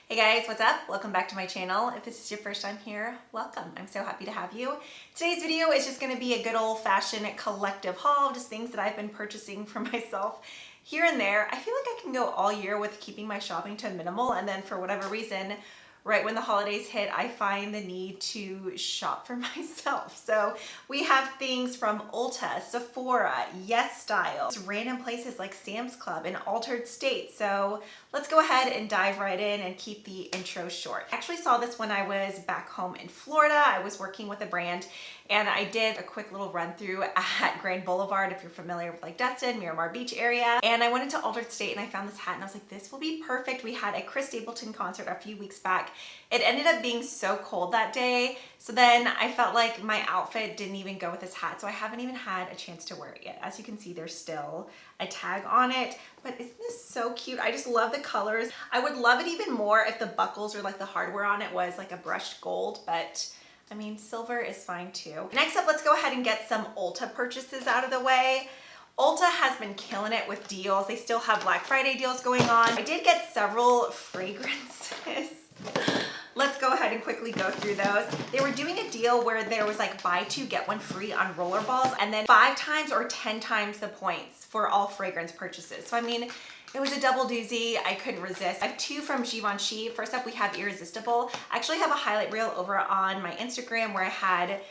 Hey guys, what's up? Welcome back to my channel. If this is your first time here, welcome. I'm so happy to have you. Today's video is just gonna be a good old-fashioned collective haul, just things that I've been purchasing for myself here and there. I feel like I can go all year with keeping my shopping to a minimal, and then for whatever reason, right when the holidays hit, I find the need to shop for myself. So we have things from Ulta, Sephora, Yesstyle, random places like Sam's Club and Altered State. So let's go ahead and dive right in and keep the intro short. I actually saw this when I was back home in Florida. I was working with a brand and I did a quick little run through at Grand Boulevard, if you're familiar with like Destin, Miramar Beach area. And I went into Altered State and I found this hat and I was like, this will be perfect. We had a Chris Stapleton concert a few weeks back. It ended up being so cold that day. So then I felt like my outfit didn't even go with this hat. So I haven't even had a chance to wear it yet. As you can see, there's still a tag on it, but isn't this so cute? I just love the colors. I would love it even more if the buckles or like the hardware on it was like a brushed gold, but I mean, silver is fine too. Next up, let's go ahead and get some Ulta purchases out of the way. Ulta has been killing it with deals. They still have Black Friday deals going on. I did get several fragrances. Let's go ahead and quickly go through those. They were doing a deal where there was like buy two, get one free on rollerballs, and then 5 times or 10 times the points for all fragrance purchases. So I mean, it was a double doozy. I couldn't resist. I have 2 from Givenchy. First up, we have Irresistible. I actually have a highlight reel over on my Instagram where I had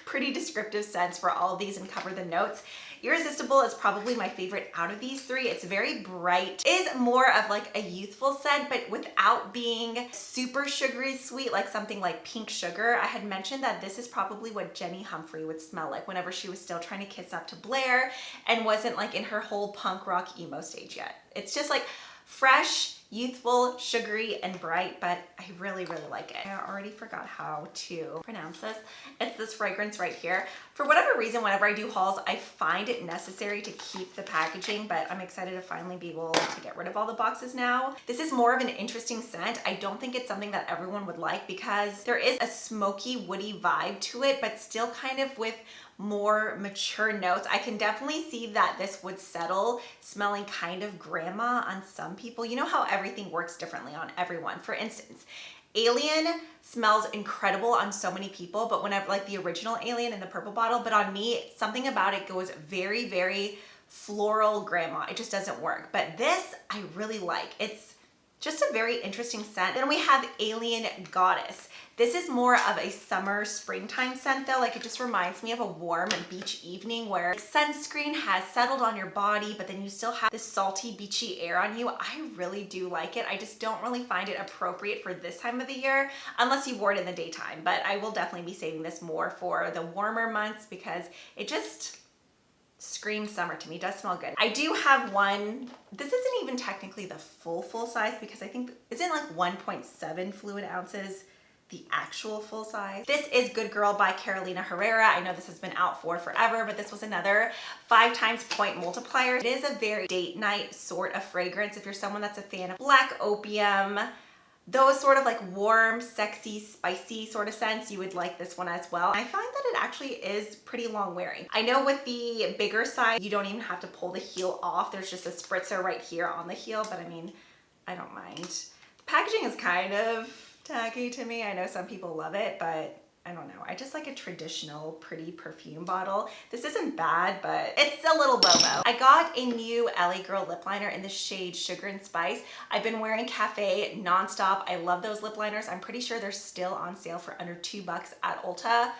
pretty descriptive scents for all of these and cover the notes. Irresistible is probably my favorite out of these 3. It's very bright. It is more of like a youthful scent, but without being super sugary sweet, like something like pink sugar. I had mentioned that this is probably what Jenny Humphrey would smell like whenever she was still trying to kiss up to Blair and wasn't like in her whole punk rock emo stage yet. It's just like fresh, youthful, sugary, and bright, but I really, really like it. I already forgot how to pronounce this. It's this fragrance right here. For whatever reason, whenever I do hauls, I find it necessary to keep the packaging, but I'm excited to finally be able to get rid of all the boxes now. This is more of an interesting scent. I don't think it's something that everyone would like because there is a smoky, woody vibe to it, but still kind of with more mature notes. I can definitely see that this would settle smelling kind of grandma on some people. You know how everything works differently on everyone. For instance, Alien smells incredible on so many people, but whenever like the original Alien in the purple bottle, but on me, something about it goes very, very floral grandma. It just doesn't work. But this I really like. It's just a very interesting scent. Then we have Alien Goddess. This is more of a summer, springtime scent though. Like it just reminds me of a warm beach evening where sunscreen has settled on your body, but then you still have this salty, beachy air on you. I really do like it. I just don't really find it appropriate for this time of the year unless you wore it in the daytime. But I will definitely be saving this more for the warmer months because it just screams summer to me. It does smell good. I do have one. This isn't even technically the full size because I think isn't like 1.7 fluid ounces the actual full size. This is Good Girl by Carolina Herrera. I know this has been out for forever, but this was another 5 times point multiplier. It is a very date night sort of fragrance. If you're someone that's a fan of black opium, those sort of like warm, sexy, spicy sort of scents, you would like this one as well. I find that it actually is pretty long wearing. I know with the bigger size, you don't even have to pull the heel off. There's just a spritzer right here on the heel, but I mean, I don't mind. The packaging is kind of tacky to me. I know some people love it, but I don't know. I just like a traditional pretty perfume bottle. This isn't bad, but it's a little Bobo. I got a new LA Girl lip liner in the shade Sugar and Spice. I've been wearing Cafe nonstop. I love those lip liners. I'm pretty sure they're still on sale for under $2 at Ulta.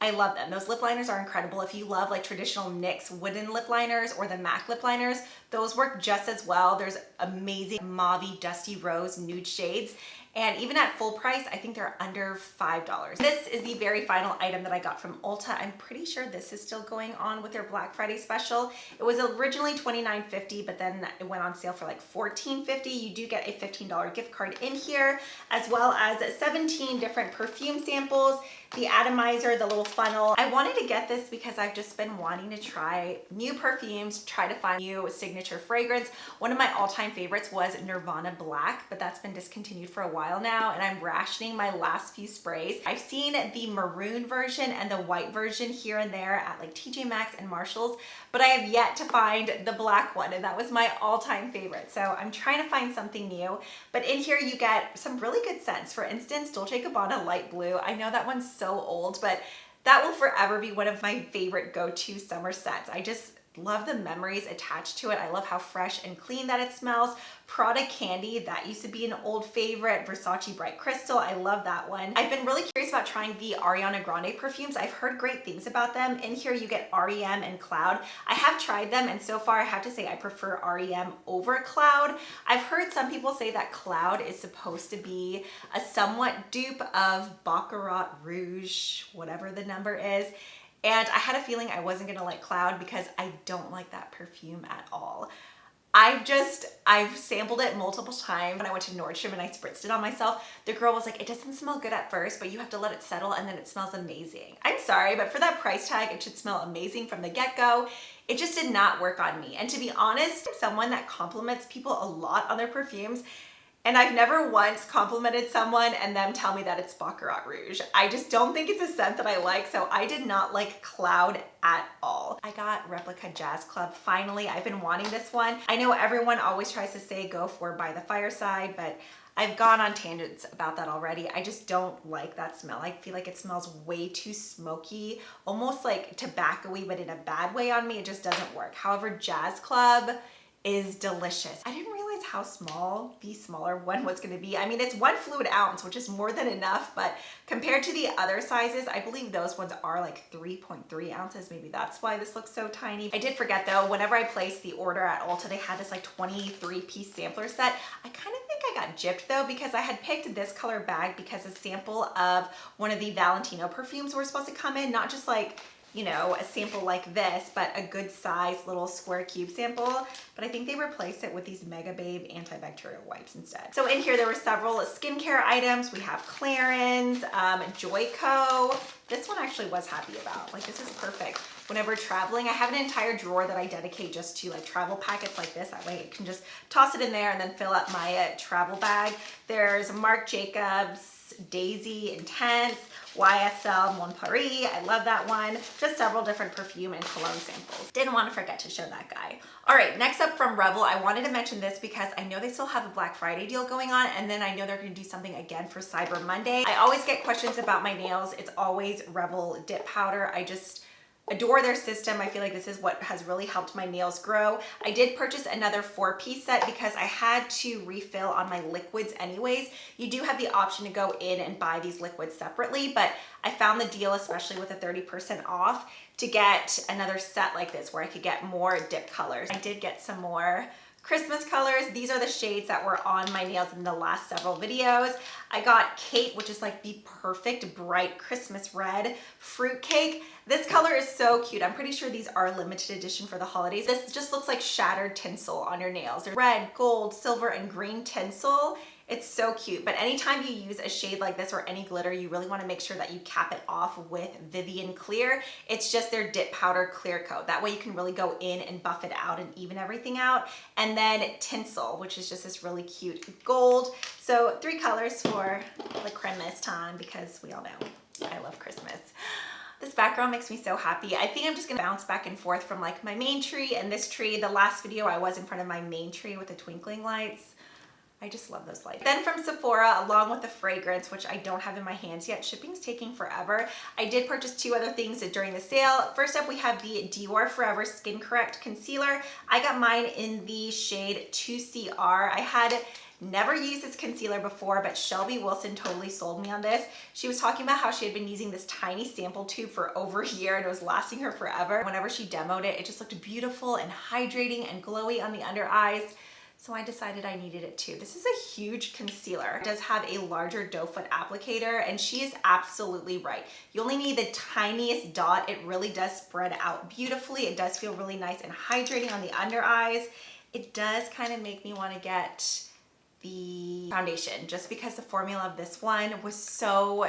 I love them. Those lip liners are incredible. If you love like traditional NYX wooden lip liners or the MAC lip liners, those work just as well. There's amazing mauvey, dusty rose nude shades. And even at full price, I think they're under $5. This is the very final item that I got from Ulta. I'm pretty sure this is still going on with their Black Friday special. It was originally $29.50, but then it went on sale for like $14.50. You do get a $15 gift card in here, as well as 17 different perfume samples, the atomizer, the little funnel. I wanted to get this because I've just been wanting to try new perfumes, try to find new signature fragrance. One of my all-time favorites was Nirvana Black, but that's been discontinued for a while. while now, and I'm rationing my last few sprays. I've seen the maroon version and the white version here and there at like TJ Maxx and Marshalls, but I have yet to find the black one, and that was my all-time favorite. So I'm trying to find something new, but in here you get some really good scents. For instance, Dolce & Gabbana Light Blue. I know that one's so old, but that will forever be one of my favorite go-to summer scents. I just love the memories attached to it. I love how fresh and clean that it smells. Prada Candy, that used to be an old favorite. Versace Bright Crystal, I love that one. I've been really curious about trying the Ariana Grande perfumes. I've heard great things about them. In here you get REM and Cloud. I have tried them, and so far I have to say I prefer REM over Cloud. I've heard some people say that Cloud is supposed to be a somewhat dupe of Baccarat Rouge, whatever the number is. And I had a feeling I wasn't gonna like Cloud because I don't like that perfume at all. I've sampled it multiple times. When I went to Nordstrom and I spritzed it on myself, the girl was like, it doesn't smell good at first, but you have to let it settle and then it smells amazing. I'm sorry, but for that price tag, it should smell amazing from the get-go. It just did not work on me. And to be honest, I'm someone that compliments people a lot on their perfumes, and I've never once complimented someone and them tell me that it's Baccarat Rouge. I just don't think it's a scent that I like, so I did not like Cloud at all. I got Replica Jazz Club finally. I've been wanting this one. I know everyone always tries to say go for By the Fireside, but I've gone on tangents about that already. I just don't like that smell. I feel like it smells way too smoky, almost like tobacco-y, but in a bad way on me. It just doesn't work. However, Jazz Club is delicious. I didn't realize how small the smaller one was gonna be. I mean, it's 1 fluid ounce, which is more than enough, but compared to the other sizes, I believe those ones are like 3.3 ounces. Maybe that's why this looks so tiny. I did forget though, whenever I placed the order at Ulta, they had this like 23-piece sampler set. I kind of think I got gypped though, because I had picked this color bag because a sample of one of the Valentino perfumes were supposed to come in, not just like, you know, a sample like this, but a good size little square cube sample. But I think they replaced it with these Mega Babe antibacterial wipes instead. So in here, there were several skincare items. We have Klairs, Joico. This one actually was happy about. Like, this is perfect. Whenever traveling, I have an entire drawer that I dedicate just to like travel packets like this. That way I can just toss it in there and then fill up my travel bag. There's Marc Jacobs, Daisy Intense, YSL Mon Paris, I love that one. Just several different perfume and cologne samples. Didn't want to forget to show that guy. All right, next up from Revel, I wanted to mention this because I know they still have a Black Friday deal going on, and then I know they're going to do something again for Cyber Monday. I always get questions about my nails. It's always Revel Dip Powder. I just adore their system. I feel like this is what has really helped my nails grow. I did purchase another 4-piece set because I had to refill on my liquids anyways. You do have the option to go in and buy these liquids separately, but I found the deal, especially with a 30% off, to get another set like this where I could get more dip colors. I did get some more Christmas colors. These are the shades that were on my nails in the last several videos. I got Kate, which is like the perfect bright Christmas red fruitcake. This color is so cute. I'm pretty sure these are limited edition for the holidays. This just looks like shattered tinsel on your nails. Red, gold, silver, and green tinsel. It's so cute, but anytime you use a shade like this or any glitter, you really want to make sure that you cap it off with Vivian Clear. It's just their dip powder clear coat. That way you can really go in and buff it out and even everything out. And then tinsel, which is just this really cute gold. So 3 colors for the Christmas time, because we all know I love Christmas. This background makes me so happy. I think I'm just gonna bounce back and forth from like my main tree and this tree. The last video I was in front of my main tree with the twinkling lights. I just love those lights. Then from Sephora, along with the fragrance, which I don't have in my hands yet, shipping's taking forever. I did purchase 2 other things during the sale. First up, we have the Dior Forever Skin Correct Concealer. I got mine in the shade 2CR. I had never used this concealer before, but Shelby Wilson totally sold me on this. She was talking about how she had been using this tiny sample tube for over a year and it was lasting her forever. Whenever she demoed it, it just looked beautiful and hydrating and glowy on the under eyes. So I decided I needed it too. This is a huge concealer. It does have a larger doe foot applicator, and she is absolutely right. You only need the tiniest dot. It really does spread out beautifully. It does feel really nice and hydrating on the under eyes. It does kind of make me want to get the foundation just because the formula of this one was so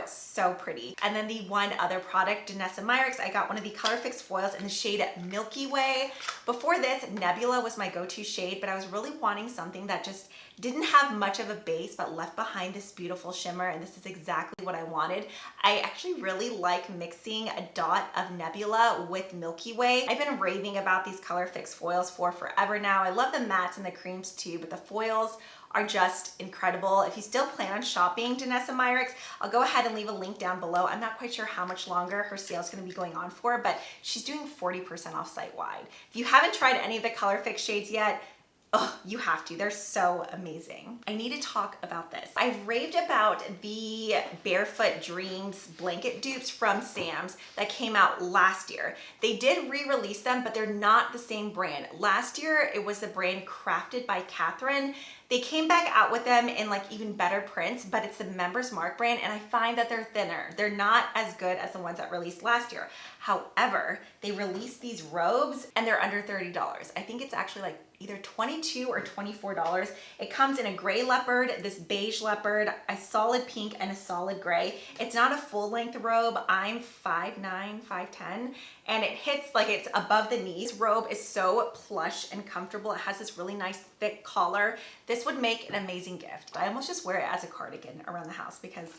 pretty. And then the one other product, Danessa Myricks, I got one of the Color Fix foils in the shade Milky Way. Before this, Nebula was my go-to shade, but I was really wanting something that just didn't have much of a base but left behind this beautiful shimmer, and this is exactly what I wanted. I actually really like mixing a dot of Nebula with Milky Way. I've been raving about these Color Fix foils for forever now. I love the mattes and the creams too, but the foils are just incredible. If you still plan on shopping Danessa Myricks, I'll go ahead and leave a link down below. I'm not quite sure how much longer her sale is going to be going on for, but she's doing 40% off site-wide. If you haven't tried any of the Color Fix shades yet, oh, you have to. They're so amazing. I need to talk about this. I've raved about the Barefoot Dreams blanket dupes from Sam's that came out last year. They did re-release them, but they're not the same brand. Last year, it was the brand Crafted by Catherine. They came back out with them in like even better prints, but it's the Members Mark brand, and I find that they're thinner. They're not as good as the ones that released last year. However, they released these robes and they're under $30. I think it's actually like either $22 or $24. It comes in a gray leopard, this beige leopard, a solid pink, and a solid gray. It's not a full length robe. I'm 5'9", 5'10", and it hits like it's above the knees. This robe is so plush and comfortable. It has this really nice thick collar. This would make an amazing gift. I almost just wear it as a cardigan around the house because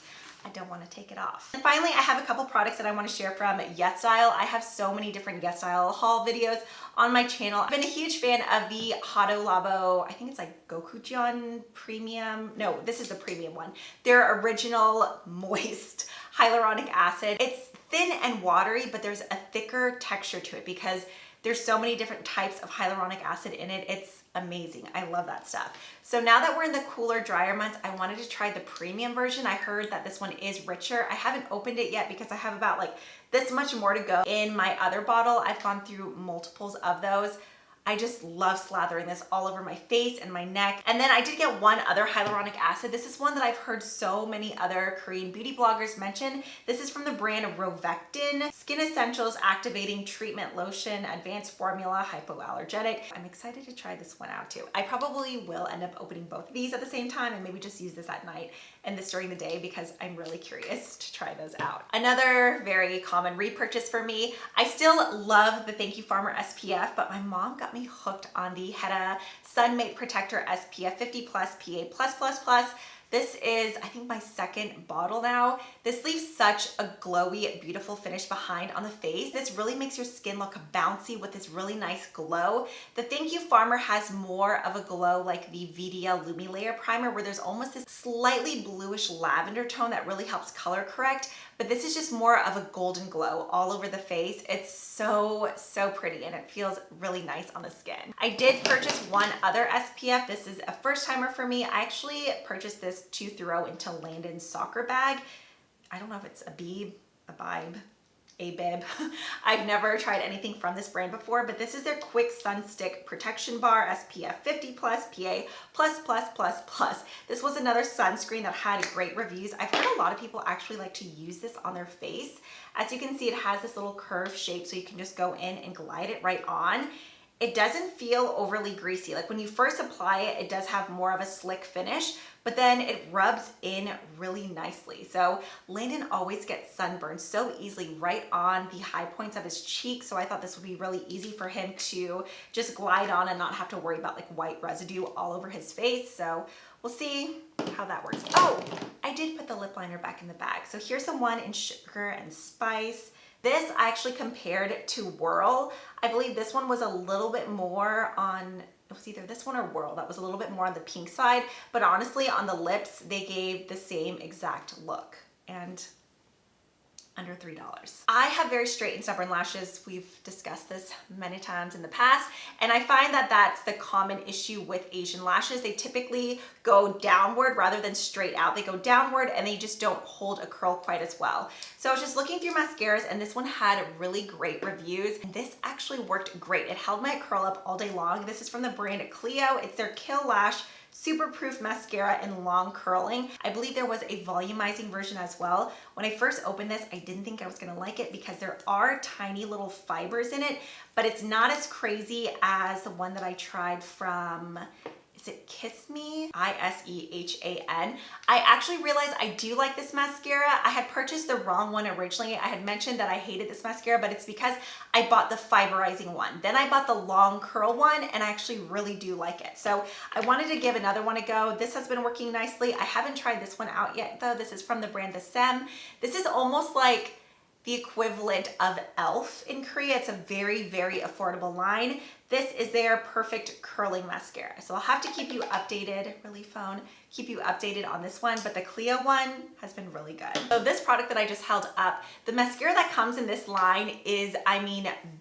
I don't want to take it off. And finally, I have a couple products that I want to share from Yesstyle. I have so many different Yesstyle haul videos on my channel. I've been a huge fan of the Hado Labo, I think it's like Gokujan Premium. No, this is the premium one. Their original moist hyaluronic acid. It's thin and watery, but there's a thicker texture to it because there's so many different types of hyaluronic acid in it. It's amazing. I love that stuff. So now that we're in the cooler, drier months, I wanted to try the premium version. I heard that this one is richer. I haven't opened it yet because I have about like this much more to go in my other bottle. I've gone through multiples of those. I just love slathering this all over my face and my neck. And then I did get one other hyaluronic acid. This is one that I've heard so many other Korean beauty bloggers mention. This is from the brand Rovectin Skin Essentials Activating Treatment Lotion, Advanced Formula, Hypoallergenic. I'm excited to try this one out too. I probably will end up opening both of these at the same time and maybe just use this at night and this during the day because I'm really curious to try those out. Another very common repurchase for me. I still love the Thank You Farmer SPF, but my mom got me hooked on the Hera Sun Mate Protector SPF 50+ PA+++. This is, I think, my second bottle now. This leaves such a glowy, beautiful finish behind on the face. This really makes your skin look bouncy with this really nice glow. The Thank You Farmer has more of a glow like the Vidia Lumi Layer Primer, where there's almost this slightly bluish lavender tone that really helps color correct. But this is just more of a golden glow all over the face. It's so pretty and it feels really nice on the skin. I did purchase one other SPF. This is a first timer for me. I actually purchased this to throw into Landon's soccer bag. I don't know if it's Abib. I've never tried anything from this brand before, but this is their Quick Sun Stick Protection Bar SPF 50+ PA++++. This was another sunscreen that had great reviews. I've heard a lot of people actually like to use this on their face. As you can see, it has this little curved shape, so you can just go in and glide it right on. It doesn't feel overly greasy. Like when you first apply it, it does have more of a slick finish, but then it rubs in really nicely. So Landon always gets sunburned so easily right on the high points of his cheeks. So I thought this would be really easy for him to just glide on and not have to worry about like white residue all over his face. So we'll see how that works. Oh, I did put the lip liner back in the bag. So here's the one in Sugar and Spice. This I actually compared to Whirl. I believe this one was a little bit more on, it was either this one or Whirl that was a little bit more on the pink side, but honestly on the lips, they gave the same exact look and under $3. I have very straight and stubborn lashes. We've discussed this many times in the past, and I find that that's the common issue with Asian lashes. They typically go downward rather than straight out. They go downward and they just don't hold a curl quite as well. So I was just looking through mascaras and this one had really great reviews. And this actually worked great. It held my curl up all day long. This is from the brand Clio. It's their Kill Lash Superproof mascara in long curling. I believe there was a volumizing version as well. When I first opened this, I didn't think I was gonna like it because there are tiny little fibers in it, but it's not as crazy as the one that I tried from, is Is it Kiss Me? ISEHAN. I actually realized I do like this mascara. I had purchased the wrong one originally. I had mentioned that I hated this mascara, but it's because I bought the fiberizing one. Then I bought the long curl one, and I actually really do like it. So I wanted to give another one a go. This has been working nicely. I haven't tried this one out yet though. This is from the brand Danessa. This is almost like the equivalent of e.l.f. in Korea. It's a very, very affordable line. This is their perfect curling mascara. So I'll have to keep you updated, really phone, keep you updated on this one, but the Clio one has been really good. So this product that I just held up, the mascara that comes in this line is,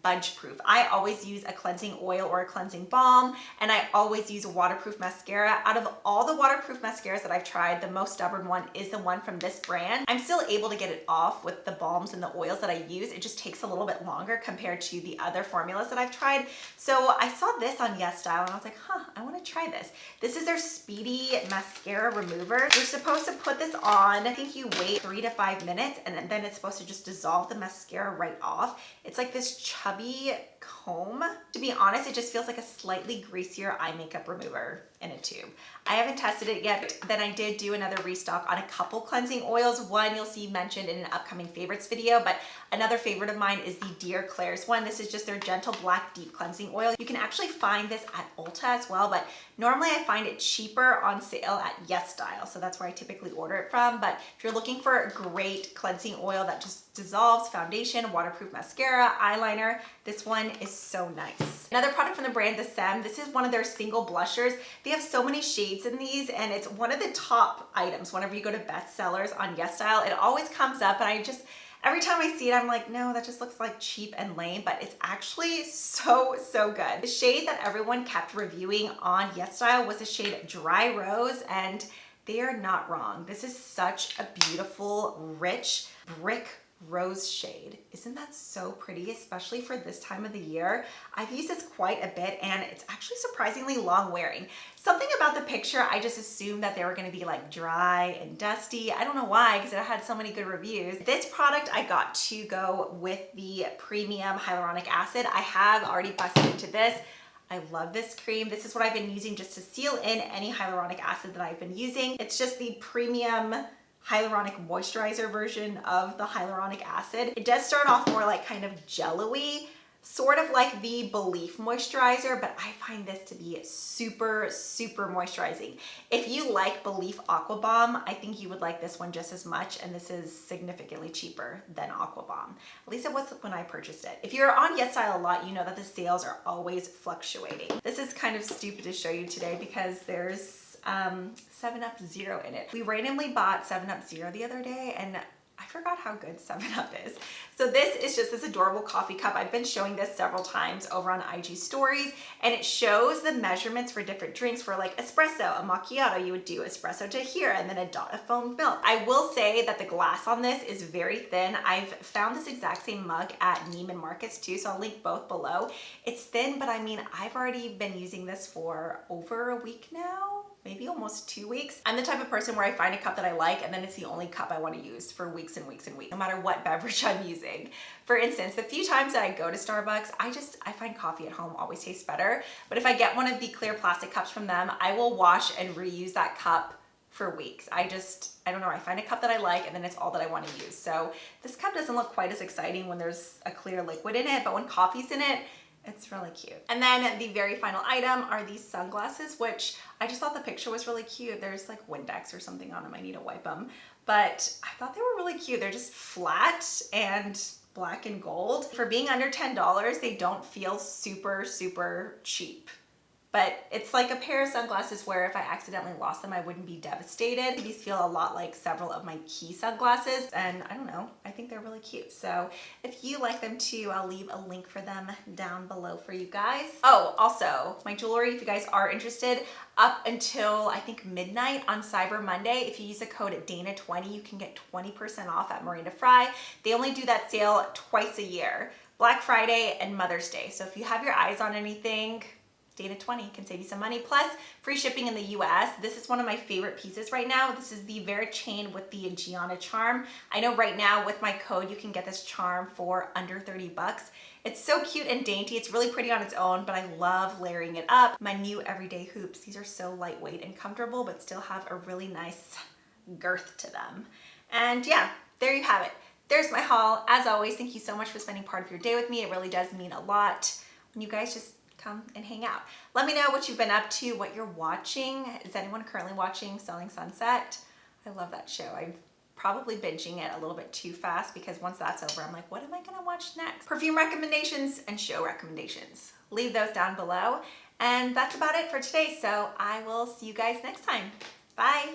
budge proof. I always use a cleansing oil or a cleansing balm, and I always use a waterproof mascara. Out of all the waterproof mascaras that I've tried, the most stubborn one is the one from this brand. I'm still able to get it off with the balms and the oils that I use. It just takes a little bit longer compared to the other formulas that I've tried. So I saw this on Yesstyle and I was like, I want to try this. This is their Speedy Mascara Remover. You're supposed to put this on, I think you wait 3 to 5 minutes, and then it's supposed to just dissolve the mascara right off. It's like this chubby comb. To be honest, it just feels like a slightly greasier eye makeup remover in a tube. I haven't tested it yet. Then I did do another restock on a couple cleansing oils. One you'll see mentioned in an upcoming favorites video, but another favorite of mine is the Dior Klairs one. This is just their Gentle Black Deep Cleansing Oil. You can actually find this at Ulta as well, but normally I find it cheaper on sale at Yesstyle, so that's where I typically order it from. But if you're looking for a great cleansing oil that just dissolves foundation, waterproof mascara, eyeliner, this one is so nice. Another product from the brand Danessa. This is one of their single blushers. They have so many shades in these, and it's one of the top items whenever you go to bestsellers on Yesstyle. It always comes up, and every time I see it, I'm like, no, that just looks like cheap and lame, but it's actually so, so good. The shade that everyone kept reviewing on Yesstyle was the shade Dry Rose, and they are not wrong. This is such a beautiful, rich brick rose shade. Isn't that so pretty, especially for this time of the year? I've used this quite a bit, and it's actually surprisingly long wearing. Something about the picture, I just assumed that they were gonna be like dry and dusty. I don't know why, because it had so many good reviews. This product I got to go with the premium hyaluronic acid. I have already busted into this. I love this cream. This is what I've been using just to seal in any hyaluronic acid that I've been using. It's just the premium hyaluronic moisturizer version of the hyaluronic acid. It does start off more like kind of jello-y, sort of like the Belief moisturizer, but I find this to be super, super moisturizing. If you like Belief Aqua Bomb, I think you would like this one just as much, and this is significantly cheaper than Aqua Bomb. At least it was when I purchased it. If you're on Yesstyle a lot, you know that the sales are always fluctuating. This is kind of stupid to show you today because there's 7-Up Zero in it. We randomly bought 7-Up Zero the other day, and I forgot how good 7-Up is. So this is just this adorable coffee cup. I've been showing this several times over on IG stories, and it shows the measurements for different drinks. For like espresso, a macchiato, you would do espresso to here, and then a dot of foamed milk. I will say that the glass on this is very thin. I've found this exact same mug at Neiman Marcus too, so I'll link both below. It's thin, but I mean, I've already been using this for over a week now, maybe almost 2 weeks. I'm the type of person where I find a cup that I like, and then it's the only cup I want to use for weeks and weeks and weeks, no matter what beverage I'm using. For instance, the few times that I go to Starbucks, I find coffee at home always tastes better. But if I get one of the clear plastic cups from them, I will wash and reuse that cup for weeks. I don't know, I find a cup that I like, and then it's all that I want to use. So this cup doesn't look quite as exciting when there's a clear liquid in it, but when coffee's in it, it's really cute. And then the very final item are these sunglasses, which I just thought the picture was really cute. There's like Windex or something on them. I need to wipe them. But I thought they were really cute. They're just flat and black and gold. For being under $10, they don't feel super, super cheap. But it's like a pair of sunglasses where if I accidentally lost them, I wouldn't be devastated. These feel a lot like several of my key sunglasses, and I don't know, I think they're really cute. So if you like them too, I'll leave a link for them down below for you guys. Oh, also, my jewelry, if you guys are interested, up until I think midnight on Cyber Monday, if you use the code Dana20, you can get 20% off at Marina Fry. They only do that sale twice a year, Black Friday and Mother's Day. So if you have your eyes on anything, Dana 20 can save you some money, plus free shipping in the US. This is one of my favorite pieces right now. This is the Vera chain with the Gianna charm. I know right now with my code, you can get this charm for under 30 bucks. It's so cute and dainty. It's really pretty on its own, but I love layering it up. My new everyday hoops. These are so lightweight and comfortable, but still have a really nice girth to them. And yeah, there you have it. There's my haul. As always, thank you so much for spending part of your day with me. It really does mean a lot when you guys just come and hang out. Let me know what you've been up to, what you're watching. Is anyone currently watching Selling Sunset? I love that show. I'm probably binging it a little bit too fast because once that's over, I'm like, what am I gonna watch next? Perfume recommendations and show recommendations. Leave those down below. And that's about it for today. So I will see you guys next time. Bye.